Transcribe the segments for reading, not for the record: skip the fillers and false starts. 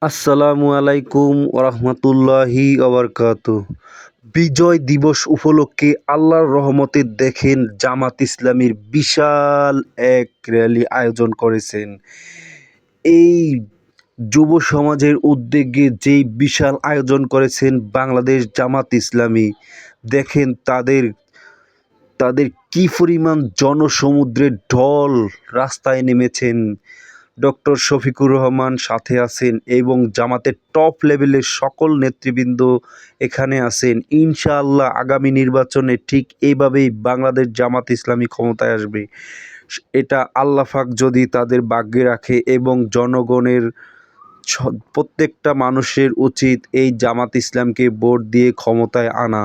আসসালামু আলাইকুম ওরহমতুল্লাহি ওবরকাতু। বিজয় দিবস উপলক্ষে আল্লাহর রহমতে দেখেন জামাত ইসলামীর বিশাল এক র্যালি আয়োজন করেছেন। এই যুব সমাজের উদ্যোগে যেই বিশাল আয়োজন করেছেন বাংলাদেশ জামাত ইসলামী, দেখেন তাদের তাদের কি পরিমাণ জনসমুদ্রের ঢল রাস্তায় নেমেছেন। ডক্টর শফিকুর রহমান সাথে আছেন এবং জামাতের টপ লেভেলের সকল নেতৃবৃন্দ এখানে আছেন। ইনশাআল্লাহ আগামী নির্বাচনে ঠিক এইভাবেই বাংলাদেশ জামাত ইসলামী ক্ষমতায় আসবে। এটা আল্লাহ পাক যদি তাদের ভাগ্যে রাখে এবং জনগণের প্রত্যেকটা মানুষের উচিত এই জামাত ইসলামকে ভোট দিয়ে ক্ষমতায় আনা।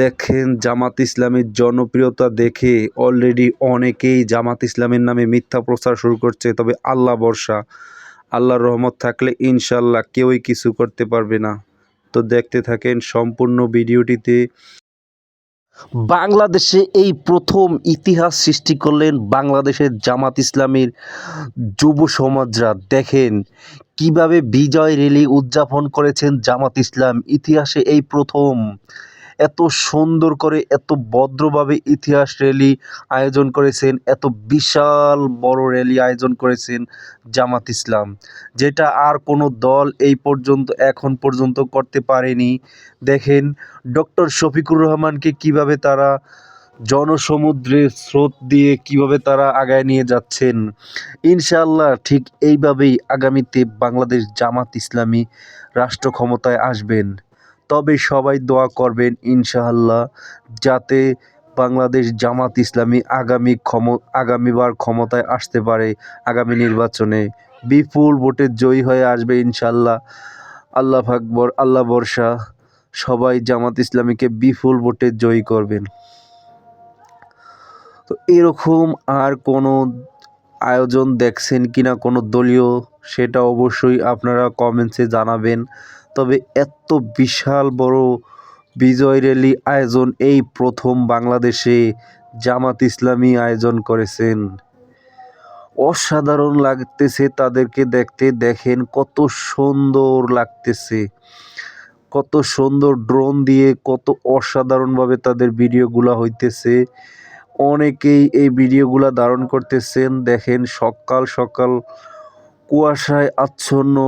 দেখেন জামাত ইসলামের জনপ্রিয়তা দেখে অলরেডি অনেকেই জামাত ইসলামের নামে মিথ্যা প্রচার শুরু করছে, তবে আল্লাহ ভরসা, আল্লাহর রহমত থাকলে ইনশাল্লাহ কেউই কিছু করতে পারবে না। তো দেখতে থাকেন সম্পূর্ণ ভিডিওটিতে। বাংলাদেশে এই প্রথম ইতিহাস সৃষ্টি করলেন বাংলাদেশের জামাত ইসলামীর যুব সমাজরা। দেখেন কিভাবে বিজয় র্যালি উদযাপন করেছেন জামাত ইসলাম, ইতিহাসে এই প্রথম এত সুন্দর করে এত ভদ্রভাবে ইতিহাস র্যালি আয়োজন করেছেন, এত বিশাল বড় র্যালি আয়োজন করেছেন জামাত ইসলাম, যেটা আর কোনো দল এখন পর্যন্ত করতে পারেনি। দেখেন ডক্টর শফিকুর রহমানকে কিভাবে তারা জনসমুদ্রের স্রোত দিয়ে কিভাবে তারা আগায় নিয়ে যাচ্ছেন। ইনশাআল্লাহ ঠিক এইভাবেই আগামীতে বাংলাদেশ জামাত ইসলামী রাষ্ট্র ক্ষমতায় আসবেন। তবে সবাই দোয়া করবেন ইনশাআল্লাহ যাতে বাংলাদেশ জামাত ইসলামী আগামীবার ক্ষমতায় আসতে পারে। আগামী নির্বাচনে বিপুল ভোটে জয়ী হয়ে আসবে ইনশাআল্লাহ। আল্লাহ আকবর, আল্লাহ ভরসা, সবাই জামাত ইসলামীকে বিপুল ভোটে জয়ী করবেন। তো এরকম আর কোনো আয়োজন দেখছেন কিনা কোনো দলীয়, সেটা অবশ্যই আপনারা কমেন্টসে জানাবেন। তবে এত বিশাল বড় বিজয় র্যালি আয়োজন এই প্রথম বাংলাদেশে জামাত ইসলামী আয়োজন করেছেন। অসাধারণ লাগতেছে তাদেরকে দেখতে। দেখেন কত সুন্দর লাগতেছে, কত সুন্দর ড্রোন দিয়ে কত অসাধারণভাবে তাদের ভিডিওগুলা হইতেছে। অনেকেই এই ভিডিওগুলা ধারণ করতেছেন। দেখেন সকাল সকাল কুয়াশায় আচ্ছন্ন,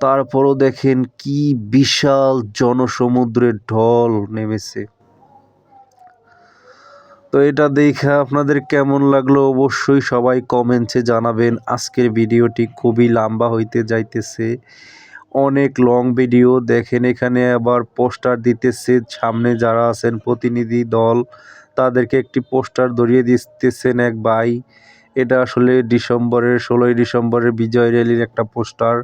তারপরও দেখেন কি বিশাল জনসমুদ্রের ঢল নেমেছে। তো এটা দেখে আপনাদের কেমন লাগলো অবশ্যই সবাই কমেন্টে জানাবেন। আজকের ভিডিওটি খুবই লম্বা হইতে যাইতেছে, অনেক লং ভিডিও। দেখেন এখানে আবার পোস্টার দিতেছে, সামনে যারা আছেন প্রতিনিধি দল তাদেরকে একটি পোস্টার ধরিয়ে দিতেছেন এক ভাই। এটা আসলে 16ই ডিসেম্বরের বিজয় র্যালির একটা পোস্টার।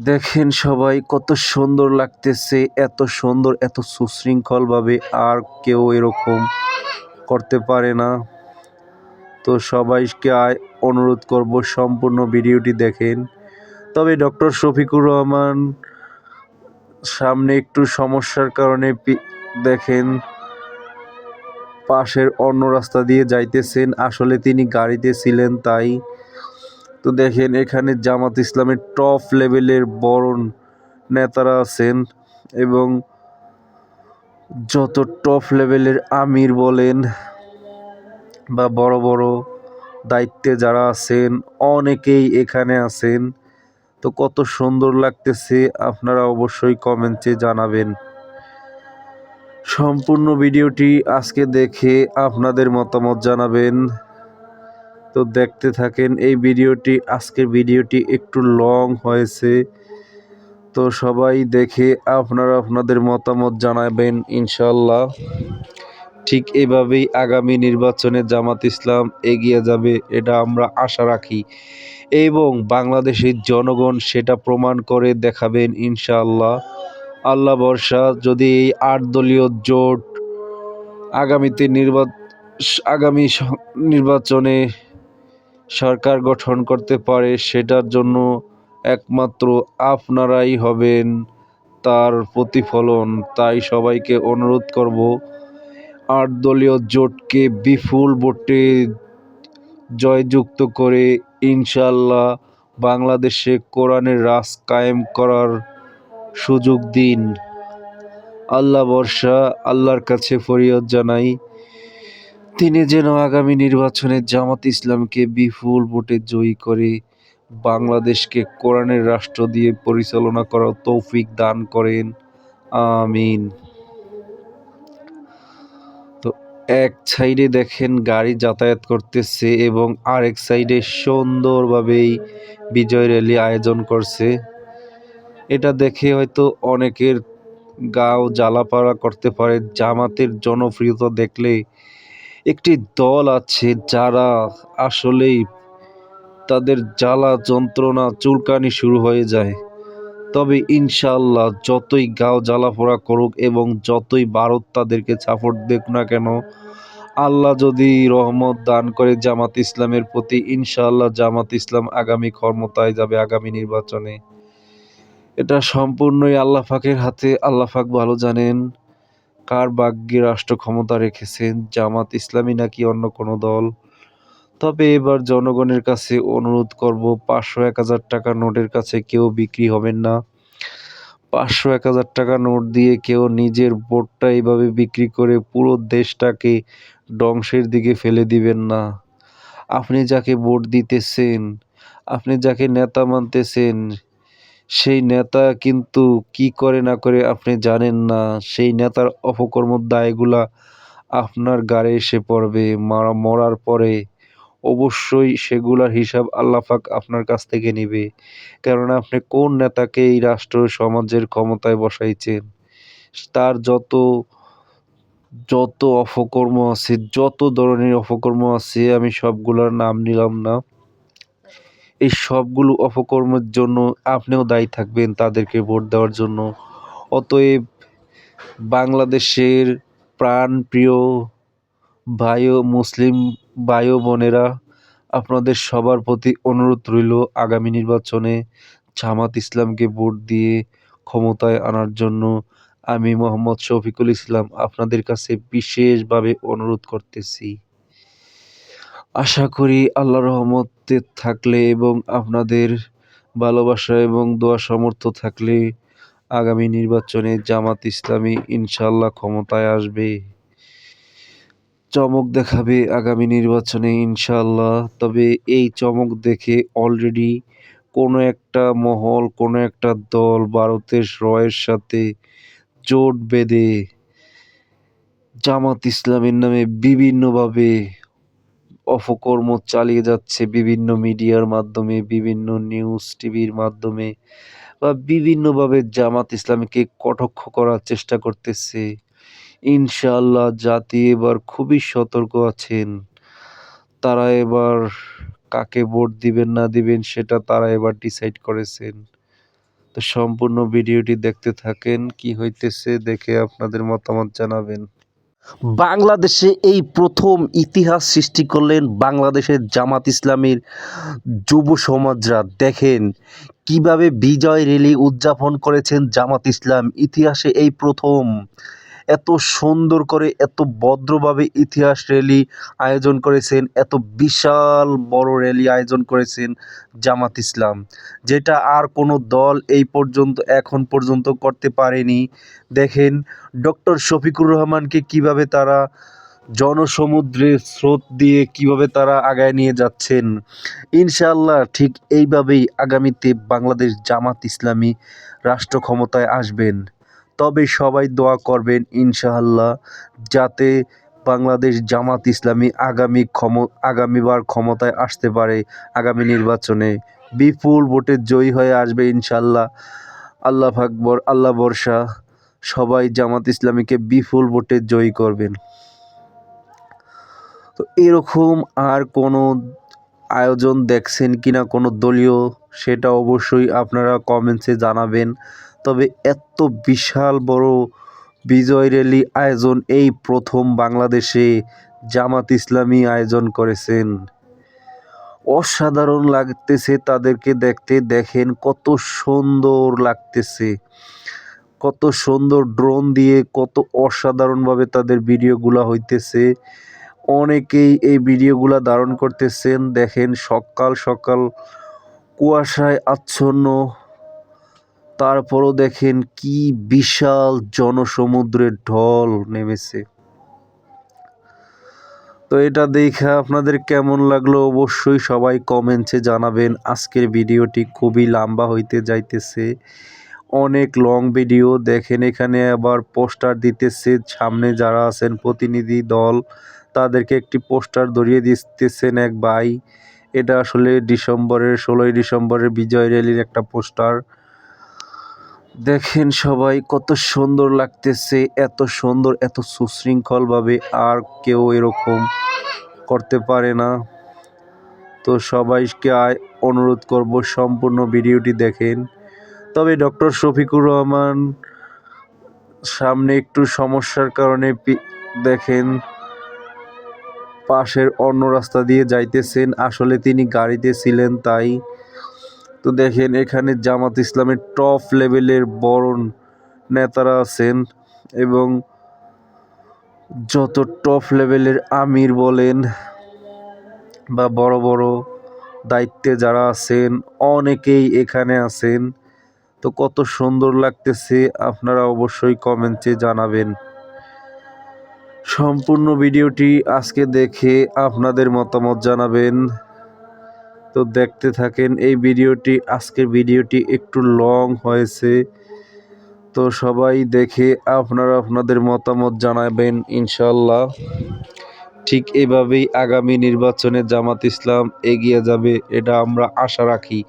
দেখেন সবাই কত সুন্দর লাগতেছে, এত সুন্দর এত সুশৃঙ্খলভাবে আর কেউ এরকম করতে পারে না। তো সবাইকে অনুরোধ করব সম্পূর্ণ ভিডিওটি দেখেন। তবে ডক্টর শফিকুর রহমান সামনে একটু সমস্যার কারণে দেখেন পাশের অন্য রাস্তা দিয়ে যাইতেছেন, আসলে তিনি গাড়িতে ছিলেন তাই। তো দেখেন এখানে জামাত ইসলামের টপ লেভেলের বড় নেতারা আছেন এবং যত টপ লেভেলের আমির বলেন বা বড় বড় দায়িত্বে যারা আছেন অনেকেই এখানে আছেন। তো কত সুন্দর লাগতেছে আপনারা অবশ্যই কমেন্টে জানাবেন। সম্পূর্ণ ভিডিওটি আজকে দেখে আপনাদের মতামত জানাবেন। তো দেখতে থাকেন এই ভিডিওটি। আজকের ভিডিওটি একটু লং হয়েছে, তো সবাই দেখে আপনারা আপনাদের মতামত জানাবেন ইনশাল্লাহ। ঠিক এভাবেই আগামী নির্বাচনে জামাত ইসলাম এগিয়ে যাবে, এটা আমরা আশা রাখি এবং বাংলাদেশের জনগণ সেটা প্রমাণ করে দেখাবেন ইনশাআল্লাহ। আল্লাহ ভরসা, যদি এই 8 দলীয় জোট আগামী নির্বাচনে সরকার গঠন করতে পারে, সেটার জন্য একমাত্র আপনারাই হবেন তার প্রতিফলন। তাই সবাইকে অনুরোধ করব 8 দলীয় জোটকে বিপুল ভোটে জয়যুক্ত করে ইনশাআল্লাহ বাংলাদেশে কোরআনের রাজ কায়েম করার সুযোগ দিন। আল্লাহ ভরসা, আল্লাহর কাছে ফরিয়াদ জানাই, তিনি যেন আগামী নির্বাচনে জামাত ইসলামকে বিপুল ভোটে জয়ী করে বাংলাদেশকে কোরআনের রাষ্ট্র দিয়ে পরিচালনা করার তৌফিক দান করেন। আমিন। তো এক সাইডে দেখেন গাড়ি যাতায়াত করতেছে এবং আরেক সাইডে সুন্দরভাবেই বিজয় র্যালি আয়োজন করছে। এটা দেখে হয়তো অনেকের গাও জ্বালাপাড়া করতে পারে। জামাতের জনপ্রিয়তা দেখলে একটি দল আছে যারা আসলেই তাদের জ্বালা যন্ত্রণা চুলকানি শুরু হয়ে যায়। তবে ইনশাআল্লাহ যতই গাও জ্বালাপোড়া করুক এবং যতই ভারত তাদেরকে সাপোর্ট দেখ না কেন, আল্লাহ যদি রহমত দান করে জামাত ইসলামের প্রতি, ইনশাআল্লাহ জামাত ইসলাম আগামী ক্ষমতায় যাবে আগামী নির্বাচনে। এটা সম্পূর্ণই আল্লাহ পাকের হাতে। আল্লাহ পাক ভালো জানেন কার ভাগ্যে রাষ্ট্র ক্ষমতা রেখেছেন, জামাত ইসলামী নাকি অন্য কোনো দল। তবে এবার জনগণের কাছে অনুরোধ করব, 500-1000 টাকা নোটের কাছে কেউ বিক্রি হবেন না। 500-1000 টাকা নোট দিয়ে কেউ নিজের ভোটটা এইভাবে বিক্রি করে পুরো দেশটাকে ধ্বংসের দিকে ফেলে দিবেন না। আপনি যাকে ভোট দিতেছেন, আপনি যাকে নেতা মানতেছেন, সেই নেতা কিন্তু কি করে না করে আপনি জানেন না। সেই নেতার অপকর্মের দায়গুলা আপনার ঘাড়ে এসে পড়বে। মরার পরে অবশ্যই সেগুলার হিসাব আল্লাহ পাক আপনার কাছ থেকে নিবে। কেননা আপনি কোন নেতাকে এই রাষ্ট্র সমাজের ক্ষমতায় বসাইছেন, তার যত যত অপকর্ম আছে, যত ধরনের অপকর্ম আছে, আমি সবগুলোর নাম নিলাম না। এই সবগুলো অপকর্মের জন্য আপনিও দায়ী থাকবেন তাদেরকে ভোট দেওয়ার জন্য। অতএব বাংলাদেশের প্রাণপ্রিয় মুসলিম ভাই ও বোনেরা, আপনাদের সবার প্রতি অনুরোধ রইল আগামী নির্বাচনে জামাত ইসলামকে ভোট দিয়ে ক্ষমতায় আনার জন্য। আমি মোহাম্মদ শফিকুল ইসলাম আপনাদের কাছে বিশেষভাবে অনুরোধ করতেছি। আশা করি আল্লাহর রহমতে থাকলে এবং আপনাদের ভালোবাসা এবং দোয়া সামর্থ্য থাকলে আগামী নির্বাচনে জামাত ইসলামী ইনশাআল্লাহ ক্ষমতায় আসবে, চমক দেখাবে আগামী নির্বাচনে ইনশাআল্লাহ। তবে এই চমক দেখে অলরেডি কোনো একটা মহল, কোনো একটা দল ভারতের রয়ের সাথে জোট বেঁধে জামাত ইসলামের নামে বিভিন্নভাবে অপকর্ম চালিয়ে যাচ্ছে, বিভিন্ন মিডিয়ার মাধ্যমে, বিভিন্ন নিউজ টিভির মাধ্যমে বা বিভিন্নভাবে জামাত ইসলামীকে কটাক্ষ করার চেষ্টা করতেছে। ইনশাআল্লাহ জাতি এবার খুবই সতর্ক আছেন। তারা এবার কাকে ভোট দিবেন না দিবেন সেটা তারা এবার ডিসাইড করেছেন। তো সম্পূর্ণ ভিডিওটি দেখতে থাকেন, কি হইতেছে দেখে আপনাদের মতামত জানাবেন। বাংলাদেশে এই প্রথম ইতিহাস সৃষ্টি করলেন বাংলাদেশের জামাত ইসলামীর যুব সমাজরা। দেখেন কিভাবে বিজয় র্যালি উদযাপন করেছেন জামাত ইসলাম। ইতিহাসে এই প্রথম এত সুন্দর করে, এত ভদ্রভাবে ইতিহাস র্যালি আয়োজন করেছেন, এত বিশাল বড় র্যালি আয়োজন করেছেন জামাত ইসলাম, যেটা আর কোনো দল এখন পর্যন্ত করতে পারেনি। দেখেন ডক্টর শফিকুর রহমানকে কিভাবে তারা জনসমুদ্রের স্রোত দিয়ে কিভাবে তারা আগায় নিয়ে যাচ্ছেন। ইনশাআল্লাহ ঠিক এইভাবেই আগামীতে বাংলাদেশ জামাত ইসলামী রাষ্ট্র ক্ষমতায় আসবেন। তবে সবাই দোয়া করবেন ইনশাআল্লাহ যাতে বাংলাদেশ জামাত ইসলামী আগামীবার ক্ষমতায় আসতে পারে। আগামী নির্বাচনে বিপুল ভোটে জয়ী হয়ে আসবে ইনশাআল্লাহ। আল্লাহ আকবার, আল্লাহ ভরসা, সবাই জামাত ইসলামীকে বিপুল ভোটে জয়ী করবেন। তো এরকম আর কোনো আয়োজন দেখছেন কিনা কোনো দলীয়, সেটা অবশ্যই আপনারা কমেন্টসে জানাবেন। তবে এত বিশাল বড় বিজয় র্যালি আয়োজন এই প্রথম বাংলাদেশে জামাত ইসলামী আয়োজন করেছেন। অসাধারণ লাগতেছে তাদেরকে দেখতে। দেখেন কত সুন্দর লাগতেছে, কত সুন্দর ড্রোন দিয়ে কত অসাধারণভাবে তাদের ভিডিওগুলা হইতেছে। অনেকেই এই ভিডিওগুলা ধারণ করতেছেন। দেখেন সকাল সকাল কুয়াশায় আচ্ছন্ন, তারপরও দেখেন কি বিশাল জনসমুদ্রের ঢল নেমেছে। তো এটা দেখে আপনাদের কেমন লাগলো অবশ্যই সবাই কমেন্টে জানাবেন। আজকের ভিডিওটি খুবই লম্বা হইতে যাইতেছে, অনেক লং ভিডিও। দেখেন এখানে আবার পোস্টার দিতেছে, সামনে যারা আছেন প্রতিনিধি দল তাদেরকে একটি পোস্টার ধরিয়ে দিতেছেন এক ভাই। এটা আসলে 16ই ডিসেম্বরের বিজয় র্যালির একটা পোস্টার। দেখেন সবাই কত সুন্দর লাগতেছে, এত সুন্দর এত সুশৃঙ্খলভাবে আর কেউ এরকম করতে পারে না। তো সবাইকে অনুরোধ করব সম্পূর্ণ ভিডিওটি দেখেন। তবে ডক্টর শফিকুর রহমান সামনে একটু সমস্যার কারণে দেখেন পাশের অন্য রাস্তা দিয়ে যাইতেছেন, আসলে তিনি গাড়িতে ছিলেন তাই। তো দেখেন এখানে জামাত ইসলামের টপ লেভেলের বড় নেতারা আছেন এবং যত টপ লেভেলের আমির বলেন বা বড় বড় দায়িত্বে যারা আছেন অনেকেই এখানে আছেন। তো কত সুন্দর লাগতেছে আপনারা অবশ্যই কমেন্টে জানাবেন। সম্পূর্ণ ভিডিওটি আজকে দেখে আপনাদের মতামত জানাবেন। তো দেখতে থাকেন এই ভিডিওটি। আজকের ভিডিওটি একটু লং হয়েছে, তো সবাই দেখে আপনারা আপনাদের মতামত জানাবেন ইনশাল্লাহ। ঠিক এভাবেই আগামী নির্বাচনে জামাত ইসলাম এগিয়ে যাবে, এটা আমরা আশা রাখি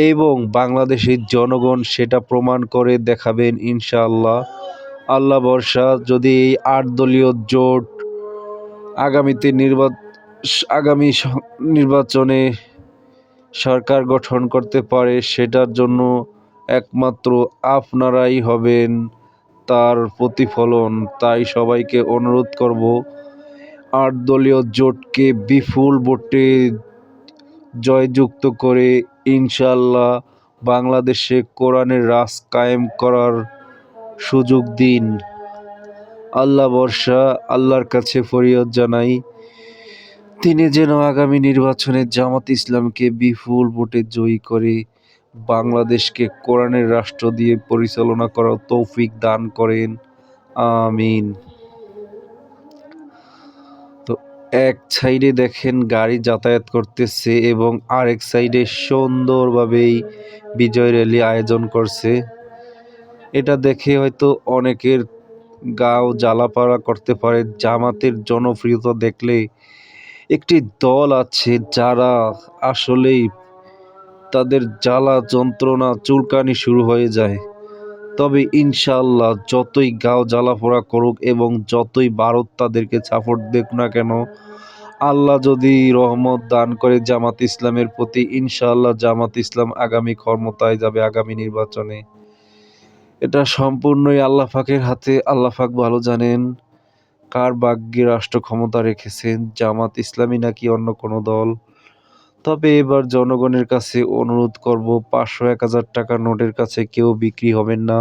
এবং বাংলাদেশের জনগণ সেটা প্রমাণ করে দেখাবেন ইনশাআল্লাহ। আল্লাহ ভরসা, যদি এই 8 দলীয় জোট আগামী নির্বাচনে সরকার গঠন করতে পারে, সেটার জন্য একমাত্র আপনারাই হবেন তার প্রতিফলন। তাই সবাইকে অনুরোধ করব 8 দলীয় জোটকে বিপুল ভোটে জয়যুক্ত করে ইনশাআল্লাহ বাংলাদেশে কোরআনের রাজ কায়েম করার সুযোগ দিন। আল্লাহ ভরসা, আল্লাহর কাছে ফরিয়াদ জানাই তিনি যেন আগামী নির্বাচনে জামাত ইসলামকে বিপুল ভোটে জয়ী করে বাংলাদেশকে কোরআনের রাষ্ট্র দিয়ে পরিচালনা করার তৌফিক দান করেন, আমিন। তো এক সাইডে দেখেন গাড়ি যাতায়াত করতেছে এবং আরেক সাইডে সুন্দরভাবেই বিজয় র্যালি আয়োজন করছে। এটা দেখে হয়তো অনেকের গাও জ্বালাপাড়া করতে পারে। জামাতের জনপ্রিয়তা দেখলে একটি দল আছে যারা আসলেই তাদের জ্বালা যন্ত্রণা চুলকানি শুরু হয়ে যায়। তবে ইনশাআল্লাহ যতই গাও জ্বালাপোড়া করুক এবং যতই ভারত তাদেরকে সাপোর্ট দেখ না কেন, আল্লাহ যদি রহমত দান করে জামাত ইসলামের প্রতি, ইনশাআল্লাহ জামাত ইসলাম আগামী ক্ষমতায় যাবে আগামী নির্বাচনে। এটা সম্পূর্ণই আল্লাহ পাকের হাতে। আল্লাহ পাক ভালো জানেন কার ভাগ্যে রাষ্ট্র ক্ষমতা রেখেছেন, জামাত ইসলামী নাকি অন্য কোনো দল। তবে এবার জনগণের কাছে অনুরোধ করব, 500-1000 টাকা নোটের কাছে কেউ বিক্রি হবেন না।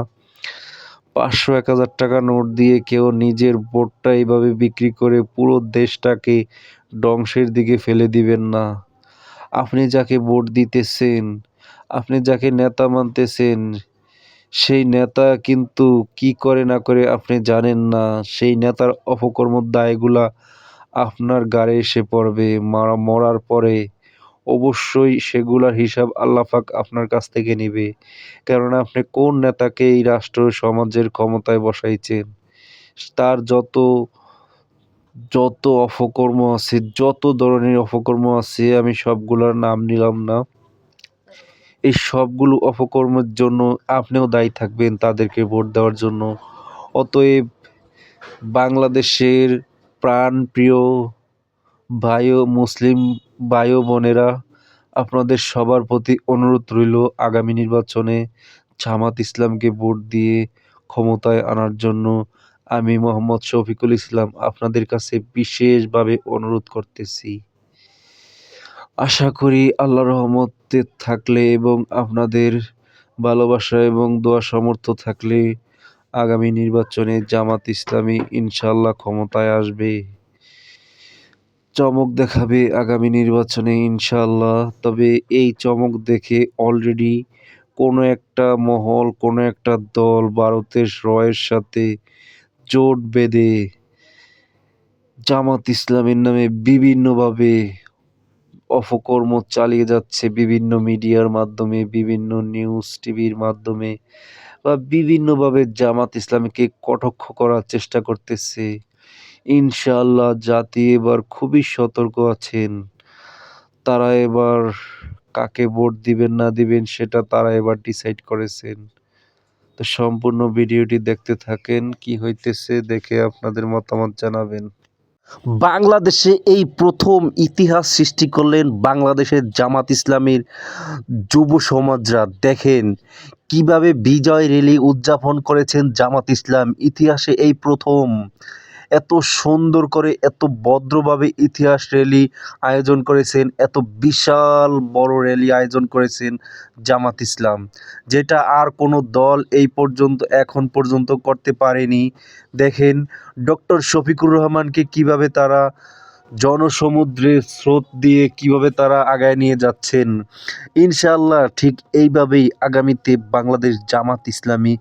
500-1000 টাকা নোট দিয়ে কেউ নিজের ভোটটা এইভাবে বিক্রি করে পুরো দেশটাকে ধ্বংসের দিকে ফেলে দিবেন না। আপনি যাকে ভোট দিতেছেন, আপনি যাকে নেতা মানতেছেন, সেই নেতা কিন্তু কি করে না করে আপনি জানেন না। সেই নেতার অপকর্মের দায়গুলা আপনার ঘাড়ে এসে পড়বে। মরার পরে অবশ্যই সেগুলার হিসাব আল্লাহ পাক আপনার কাছ থেকে নিবে। কারণ আপনি কোন নেতাকে এই রাষ্ট্র সমাজের ক্ষমতায় বসাইছেন, তার যত যত অপকর্ম আছে, যত ধরনের অপকর্ম আছে, আমি সবগুলোর নাম নিলাম না। এই সবগুলো অপকর্মের জন্য আপনিও দায়ী থাকবেন তাদেরকে ভোট দেওয়ার জন্য। অতএব বাংলাদেশের প্রাণপ্রিয় মুসলিম ভাই ও বোনেরা, আপনাদের সবার প্রতি অনুরোধ রইল আগামী নির্বাচনে জামাত ইসলামকে ভোট দিয়ে ক্ষমতায় আনার জন্য। আমি মোহাম্মদ শফিকুল ইসলাম আপনাদের কাছে বিশেষভাবে অনুরোধ করতেছি। আশা করি আল্লাহর রহমতে থাকলে এবং আপনাদের ভালোবাসা এবং দোয়া সামর্থ্য থাকলে আগামী নির্বাচনে জামাত ইসলামী ইনশাআল্লাহ ক্ষমতায় আসবে। চমক দেখাবে আগামী নির্বাচনে ইনশাআল্লাহ। তবে এই চমক দেখে অলরেডি কোনো একটা মহল, কোনো একটা দল ভারতের রয়ের সাথে জোট বেঁধে জামাত ইসলামের নামে বিভিন্নভাবে অপকর্ম চালিয়ে যাচ্ছে, বিভিন্ন মিডিয়ার মাধ্যমে, বিভিন্ন নিউজ টিভির মাধ্যমে বা বিভিন্নভাবে জামাত ইসলামীকে কটাক্ষ করার চেষ্টা করতেছে। ইনশাআল্লাহ জাতি এবার খুবই সতর্ক আছেন। তারা এবার কাকে ভোট দিবেন না দিবেন সেটা তারা এবার ডিসাইড করেছেন। তো সম্পূর্ণ ভিডিওটি দেখতে থাকেন, কি হইতেছে দেখে আপনাদের মতামত জানাবেন। বাংলাদেশে এই প্রথম ইতিহাস সৃষ্টি করলেন বাংলাদেশের জামাত ইসলামীর যুব সমাজরা। দেখেন কিভাবে বিজয় র্যালি উদযাপন করেছেন জামাত ইসলাম। ইতিহাসে এই প্রথম এত সুন্দর করে, এত ভদ্রভাবে ইতিহাস র্যালি আয়োজন করেছেন, এত বিশাল বড় র্যালি আয়োজন করেছেন জামাত ইসলাম, যেটা আর কোনো দল এখন পর্যন্ত করতে পারেনি। দেখেন ডক্টর শফিকুর রহমানকে কিভাবে তারা জনসমুদ্রের স্রোত দিয়ে কিভাবে তারা আগায় নিয়ে যাচ্ছেন। ইনশাআল্লাহ ঠিক এইভাবেই আগামীতে বাংলাদেশ জামাত ইসলামী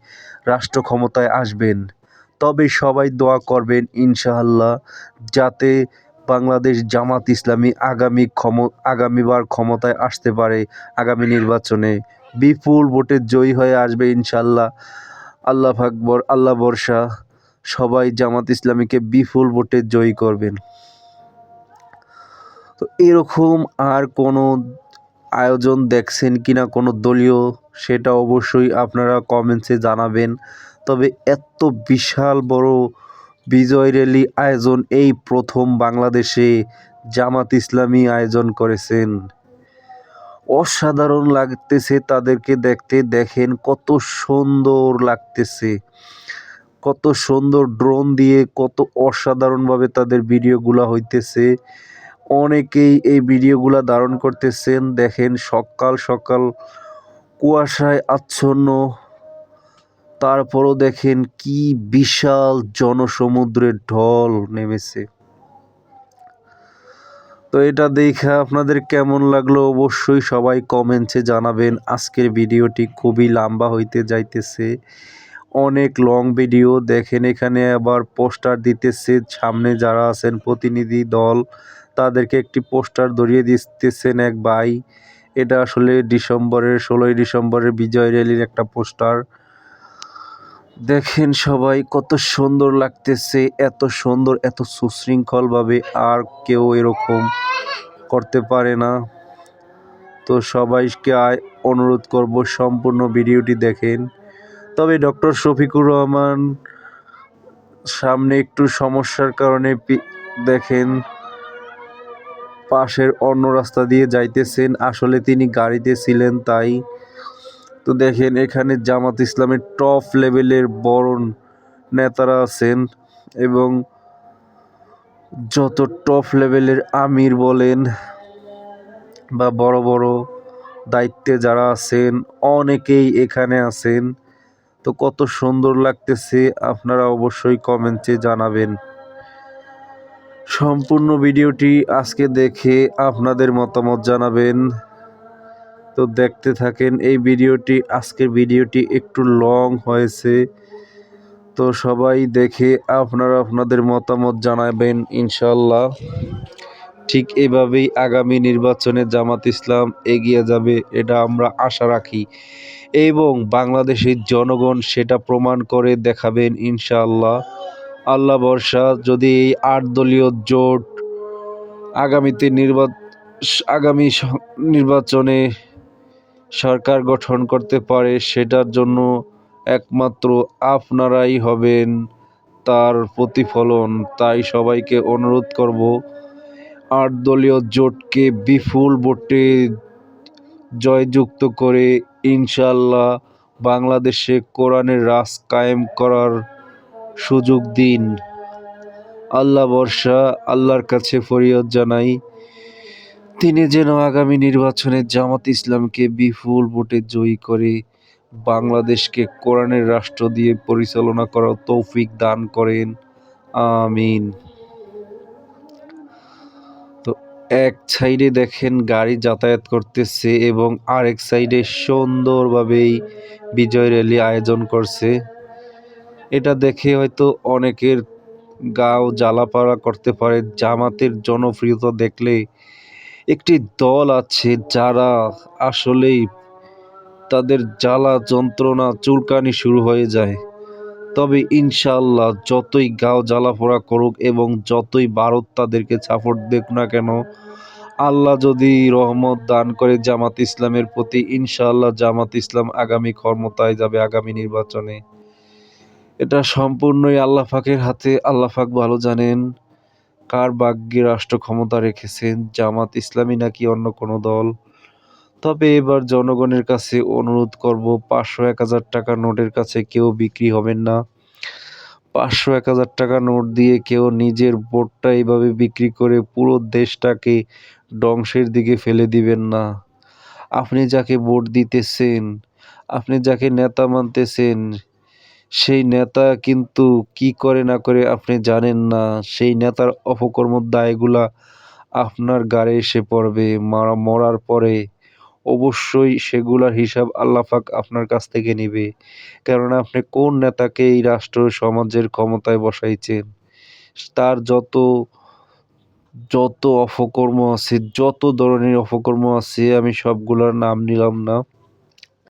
রাষ্ট্র ক্ষমতায় আসবেন। তবে সবাই দোয়া করবেন ইনশাআল্লাহ যাতে বাংলাদেশ জামাত ইসলামী আগামীবার ক্ষমতায় আসতে পারে। আগামী নির্বাচনে বিপুল ভোটে জয়ী হয়ে আসবে ইনশাআল্লাহ। আল্লাহ আকবর, আল্লাহ ভরসা। সবাই জামাত ইসলামীকে বিপুল ভোটে জয়ী করবেন। তো এরকম আর কোনো আয়োজন দেখছেন কিনা কোনো দলীয়, সেটা অবশ্যই আপনারা কমেন্টসে জানাবেন। তবে এত বিশাল বড় বিজয় র্যালি আয়োজন এই প্রথম বাংলাদেশে জামাত ইসলামী আয়োজন করেছেন। অসাধারণ লাগতেছে তাদেরকে দেখতে। দেখেন কত সুন্দর লাগতেছে, কত সুন্দর ড্রোন দিয়ে কত অসাধারণভাবে তাদের ভিডিওগুলা হইতেছে। অনেকেই এই ভিডিওগুলা ধারণ করতেছেন। দেখেন সকাল সকাল কুয়াশায় আচ্ছন্ন, তারপরও দেখেন কি বিশাল জনসমুদ্রের ঢল নেমেছে। তো এটা দেখে আপনাদের কেমন লাগলো অবশ্যই সবাই কমেন্টে জানাবেন। আজকের ভিডিওটি খুবই লম্বা হইতে যাইতেছে, অনেক লং ভিডিও। দেখেন এখানে আবার পোস্টার দিতেছে, সামনে যারা আছেন প্রতিনিধি দল তাদেরকে একটি পোস্টার ধরিয়ে দিতেছেন এক ভাই। এটা আসলে 16ই ডিসেম্বরের বিজয় র্যালির একটা পোস্টার। দেখেন সবাই কত সুন্দর লাগতেছে, এত সুন্দর, এত সুশৃঙ্খলভাবে আর কেউ এরকম করতে পারে না। তো সবাইকে অনুরোধ করব সম্পূর্ণ ভিডিওটি দেখেন। তবে ডক্টর শফিকুর রহমান সামনে একটু সমস্যার কারণে দেখেন পাশের অন্য রাস্তা দিয়ে যাইতেছেন, আসলে তিনি গাড়িতে ছিলেন তাই। তো দেখেন এখানে জামাত ইসলামের টপ লেভেলের বড় নেতারা আছেন এবং যত টপ লেভেলের আমির বলেন বা বড় বড় দায়িত্বে যারা আছেন অনেকেই এখানে আছেন। তো কত সুন্দর লাগতেছে আপনারা অবশ্যই কমেন্টে জানাবেন। সম্পূর্ণ ভিডিওটি আজকে দেখে আপনাদের মতামত জানাবেন। তো দেখতে থাকেন এই ভিডিওটি। আজকের ভিডিওটি একটু লং হয়েছে, তো সবাই দেখে আপনারা আপনাদের মতামত জানাবেন ইনশাআল্লাহ। ঠিক এভাবেই আগামী নির্বাচনে জামাত ইসলাম এগিয়ে যাবে, এটা আমরা আশা রাখি এবং বাংলাদেশের জনগণ সেটা প্রমাণ করে দেখাবেন ইনশাআল্লাহ। আল্লাহ ভরসা, যদি এই 8 দলীয় জোট আগামী নির্বাচনে সরকার গঠন করতে পারে, সেটার জন্য একমাত্র আপনারাই হবেন তার প্রতিফলন। তাই সবাইকে অনুরোধ করব 8 দলীয় জোটকে বিপুল ভোটে জয়যুক্ত করে ইনশাআল্লাহ বাংলাদেশে কোরআনের রাজ কায়েম করার সুযোগ দিন। আল্লাহ ভরসা, আল্লাহর কাছে ফরিয়াদ জানাই তিনি যেন আগামী নির্বাচনে জামাত ইসলামকে বিপুল ভোটে জয়ী করে বাংলাদেশকে কোরআনের রাষ্ট্র দিয়ে পরিচালনা করার তৌফিক দান করেন। আমিন। এক সাইডে দেখেন গাড়ি যাতায়াত করতেছে এবং আরেক সাইডে সুন্দরভাবেই বিজয় র্যালি আয়োজন করছে। এটা দেখে হয়তো অনেকের গাও জ্বালাপালা করতে পারে। জামাতের জনপ্রিয়তা দেখলে একটি দল আছে যারা আসলেই তাদের জ্বালা যন্ত্রণা চুলকানি শুরু হয়ে যায়। তবে ইনশাআল্লাহ যতই গাও জ্বালাপোড়া করুক এবং যতই ভারত তাদেরকে সাপোর্ট দেখ না কেন, আল্লাহ যদি রহমত দান করে জামাত ইসলামের প্রতি, ইনশাআল্লাহ জামাত ইসলাম আগামী ক্ষমতায় যাবে আগামী নির্বাচনে। এটা সম্পূর্ণই আল্লাহ পাকের হাতে। আল্লাহ পাক ভালো জানেন কার ভাগ্যে রাষ্ট্র ক্ষমতা রেখেছেন, জামাত ইসলামী নাকি অন্য কোনো দল। তবে এবার জনগণের কাছে অনুরোধ করব, ৫০০ ১,০০০ টাকা নোটের কাছে কেউ বিক্রি হবেন না। ৫০০ ১,০০০ টাকা নোট দিয়ে কেউ নিজের ভোটটা এইভাবে বিক্রি করে পুরো দেশটাকে ধ্বংসের দিকে ফেলে দিবেন না। আপনি যাকে ভোট দিতেছেন, আপনি যাকে নেতা মানতেছেন, সেই নেতা কিন্তু কি করে না করে আপনি জানেন না। সেই নেতার অপকর্মের দায়গুলা আপনার ঘাড়ে এসে পড়বে। মরার পরে অবশ্যই সেগুলার হিসাব আল্লাহ পাক আপনার কাছ থেকে নিবে। কেননা আপনি কোন নেতাকে এই রাষ্ট্র সমাজের ক্ষমতায় বসাইছেন। তার যত যত অপকর্ম আছে, যত ধরনের অপকর্ম আছে, আমি সবগুলার নাম নিলাম না।